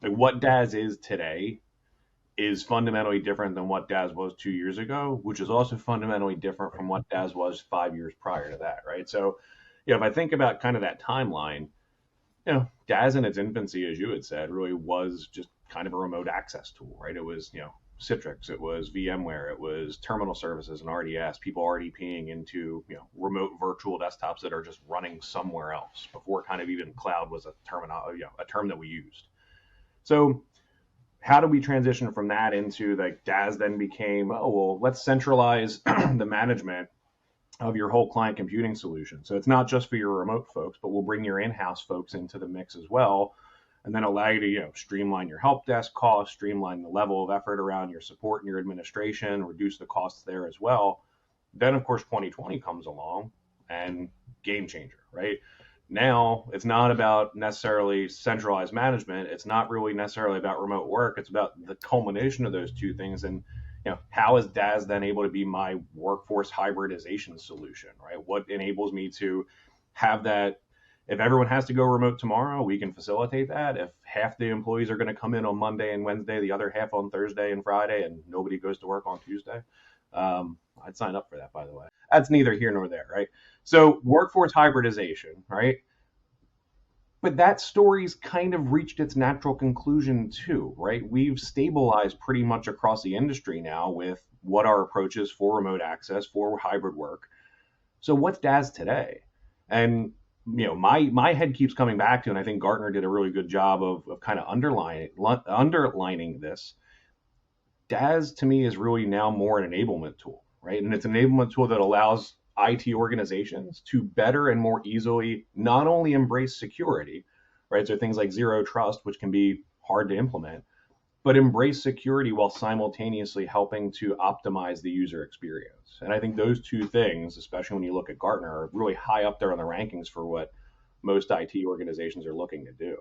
like what DaaS is today is fundamentally different than what DaaS was 2 years ago, which is also fundamentally different from what DaaS was 5 years prior to that, right? So, if I think about kind of that timeline, DaaS in its infancy, as you had said, really was just kind of a remote access tool, right? It was, Citrix, it was VMware, it was terminal services and RDS, people RDPing into, remote virtual desktops that are just running somewhere else before kind of even cloud was a term that we used. So how do we transition from that into like DaaS then became, oh, well, let's centralize the management of your whole client computing solution. So it's not just for your remote folks, but we'll bring your in-house folks into the mix as well, and then allow you to streamline your help desk costs, streamline the level of effort around your support and your administration, reduce the costs there as well. Then of course 2020 comes along and game changer, right? Now it's not about necessarily centralized management. It's not really necessarily about remote work. It's about the culmination of those two things. And how is DaaS then able to be my workforce hybridization solution, right? What enables me to have that? If everyone has to go remote tomorrow, we can facilitate that. If half the employees are going to come in on Monday and Wednesday, the other half on Thursday and Friday, and nobody goes to work on Tuesday, I'd sign up for that, by the way. That's neither here nor there, right? So workforce hybridization, right? But that story's kind of reached its natural conclusion too, right? We've stabilized pretty much across the industry now with what our approach is for remote access, for hybrid work. So what's DaaS today? And my head keeps coming back to, and I think Gartner did a really good job of kind of underlining this. DaaS to me is really now more an enablement tool, right? And it's an enablement tool that allows IT organizations to better and more easily not only embrace security, right? So things like zero trust, which can be hard to implement, but embrace security while simultaneously helping to optimize the user experience. And I think those two things, especially when you look at Gartner, are really high up there on the rankings for what most IT organizations are looking to do.